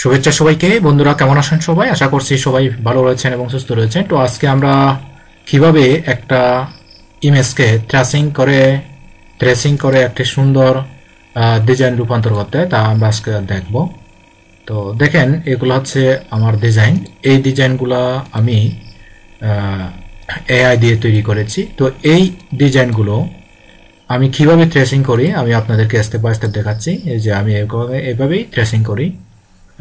শুভেচ্ছা সবাইকে। বন্ধুরা কেমন আছেন সবাই? আশা করছি সবাই ভালো রয়েছেন এবং সুস্থ রয়েছেন। তো আজকে আমরা কিভাবে একটা ইমেজকে ট্রেসিং করে একটি সুন্দর ডিজাইন রূপান্তর করতে তা আমরা আজকে দেখব। তো দেখেন, এগুলো হচ্ছে আমার ডিজাইন। এই ডিজাইনগুলো আমি এআই দিয়ে তৈরি করেছি। তো এই ডিজাইনগুলো আমি কিভাবে ট্রেসিং করি আমি আপনাদেরকে স্টেপ বাই স্টেপ দেখাচ্ছি। এই যে আমি এভাবেই ট্রেসিং করি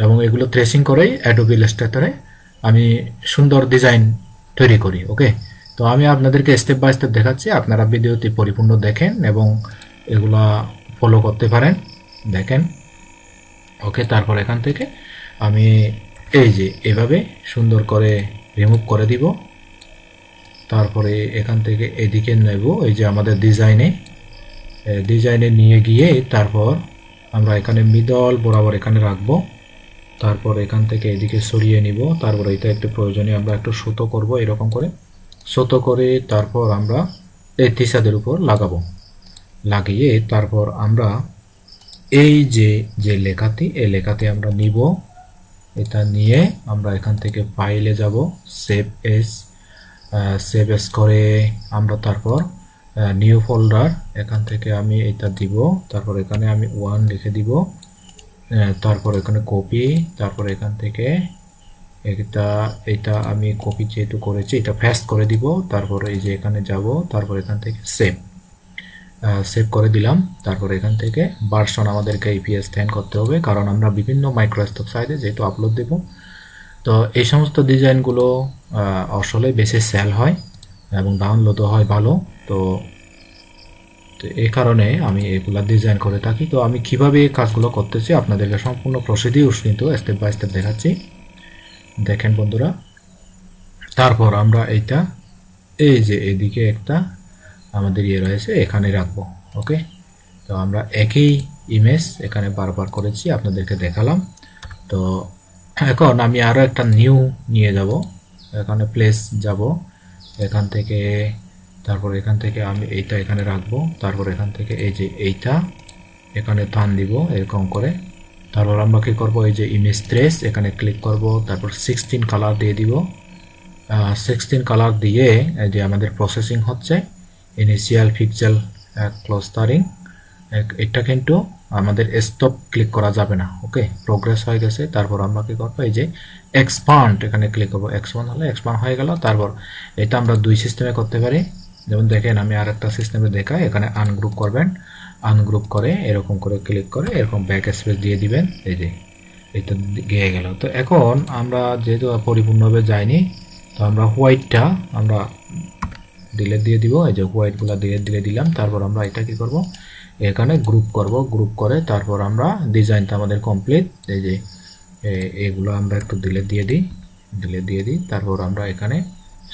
এবং এগুলো ট্রেসিং করেই অ্যাডোবি ইলাস্ট্রেটরে আমি সুন্দর ডিজাইন তৈরি করি। ওকে, তো আমি আপনাদেরকে স্টেপ বাই স্টেপ দেখাচ্ছি, আপনারা ভিডিওটি পরিপূর্ণ দেখেন এবং এগুলা ফলো করতে পারেন। দেখেন, ওকে। তারপর এখান থেকে আমি এই যে এভাবে সুন্দর করে রিমুভ করে দিব। তারপরে এখান থেকে এদিকে নেব, এই যে আমাদের ডিজাইনে নিয়ে গিয়ে তারপর আমরা এখানে মিডল বরাবর এখানে রাখবো। তারপর এখান থেকে এদিকে সরিয়ে নিব। তারপর এটা একটু প্রয়োজনীয় আমরা একটু সুতো করব, এরকম করে সুতো করে তারপর আমরা এই তিসাদের উপর লাগাবো। লাগিয়ে তারপর আমরা এই যে লেখাটি, এই লেখাটি আমরা নিব। এটা নিয়ে আমরা এখান থেকে ফাইলে যাব, সেভ এস করে আমরা তারপর নিউ ফোল্ডার, এখান থেকে আমি এটা দিব। তারপর এখানে আমি 1 লিখে দিব। তারপর এখানে কপি, তারপর এখান থেকে এটা আমি কপি যেহেতু করেছি এটা পেস্ট করে দিব। তারপর এই যে এখানে যাব, তারপর এখান থেকে সেভ করে দিলাম। তারপর এখান থেকে ভার্সন আমাদেরকে ইপিএস 10 করতে হবে, কারণ আমরা বিভিন্ন মাইক্রোস্টক সাইটে যেহেতু আপলোড দেব। তো এই সমস্ত ডিজাইনগুলো আসলে বেশি সেল হয় এবং ডাউনলোডও হয় ভালো। তো এই কারণে আমি এগুলা ডিজাইন করে থাকি। তো আমি কিভাবে এই কাজগুলো করতেছি আপনাদেরকে সম্পূর্ণ প্রসিডিউর কিন্তু স্টেপ বাই স্টেপ দেখাচ্ছি। দেখেন বন্ধুরা, তারপর আমরা এইটা এই যে এদিকে একটা আমাদের ইয়ে রয়েছে এখানে রাখবো। ওকে, তো আমরা একই ইমেজ এখানে বারবার করেছি, আপনাদেরকে দেখালাম। তো এখন আমি আরো একটা নিউ নিয়ে যাব, এখানে প্লেস যাব, এখান থেকে তারপর এখান থেকে আমি এইটা এখানে রাখবো। তারপর এখান থেকে এই যে এইটা এখানে টান দিব এরকম করে। তারপর আমরা কি করব, এই যে ইমেজ ট্রেস এখানে ক্লিক করব, তারপর 16 কালার দিয়ে দিব। 16 কালার দিয়ে এই যে আমাদের প্রসেসিং হচ্ছে ইনিশিয়াল পিক্সেল ক্লাস্টারিং। এটা কিন্তু আমাদের স্টপ ক্লিক করা যাবে না। ওকে, প্রোগ্রেস হয়ে গেছে। তারপর আমরা কি করবো, এই যে এক্সপান্ড এখানে ক্লিক করবো, এক্সপান্ড হলে এক্সপান্ড হয়ে গেল। তারপর এটা আমরা দুই সিস্টেমে করতে পারি। যেমন দেখেন আমি আর একটা সিস্টেমে দেখাই, এখানে আনগ্রুপ করবেন, আনগ্রুপ করে এরকম করে ক্লিক করে এরকম ব্যাক স্পেস দিয়ে দিবেন। এই যে এটা গিয়ে গেল। তো এখন আমরা যেহেতু পরিপূর্ণভাবে যাইনি, তো আমরা হোয়াইটটা আমরা ডিলেট দিয়ে দিব। এই যে হোয়াইটগুলো দিয়ে দিলাম। তারপর আমরা এটা কি করব, এখানে গ্রুপ করব, গ্রুপ করে তারপর আমরা ডিজাইনটা আমাদের কমপ্লিট। এই যে এগুলো আমরা একটু ডিলেট দিয়ে দিই। তারপর আমরা এখানে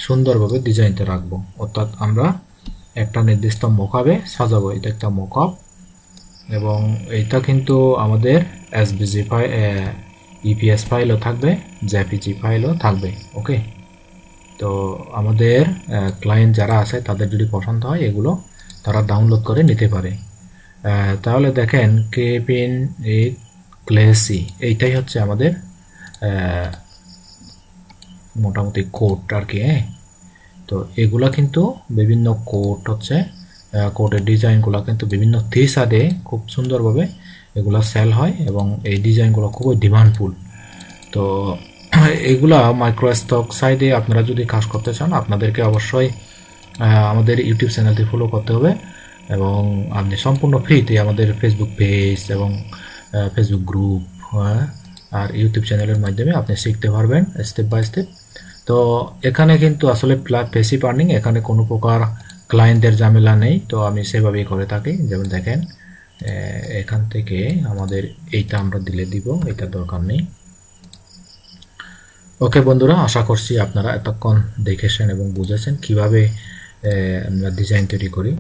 সুন্দরভাবে ডিজাইনটা রাখবো, অর্থাৎ আমরা একটা নির্দিষ্ট মকআপে সাজাবো। এটা একটা মকআপ এবং এটা কিন্তু আমাদের এসভিজি ফাইল, ইপিএস ফাইলও থাকবে, জেপিজি ফাইলও থাকবে। ওকে, তো আমাদের ক্লায়েন্ট যারা আছে তাদের যদি পছন্দ হয় এগুলো তারা ডাউনলোড করে নিতে পারে। তাহলে দেখেন কেপিন এই ক্লেসি, এইটাই হচ্ছে আমাদের মোটামুটি কোড আর কি। হ্যাঁ, তো এগুলা কিন্তু বিভিন্ন কোড হচ্ছে, কোডের ডিজাইনগুলো কিন্তু বিভিন্ন থিসাদে খুব সুন্দরভাবে এগুলা সেল হয় এবং এই ডিজাইনগুলো খুবই ডিমান্ডফুল। তো এগুলা মাইক্রোস্টক সাইডে আপনারা যদি কাজ করতে চান আপনাদেরকে অবশ্যই আমাদের ইউটিউব চ্যানেলটি ফলো করতে হবে এবং আপনি সম্পূর্ণ ফ্রিতে আমাদের ফেসবুক পেজ এবং ফেসবুক গ্রুপ আর ইউটিউব চ্যানেলের মাধ্যমে আপনি শিখতে পারবেন স্টেপ বাই স্টেপ। তো এখানে কিন্তু আসলে পেসিভ আর্নিং, এখানে কোনো প্রকার ক্লায়েন্টদের ঝামেলা নেই। তো আমি সেভাবেই করে থাকি। যেমন দেখেন এখান থেকে আমাদের এইটা আমরা দিলে দিব, এটা দরকার নেই। ওকে বন্ধুরা, আশা করছি আপনারা এতক্ষণ দেখেছেন এবং বুঝেছেন কিভাবে আমরা ডিজাইন তৈরি করি।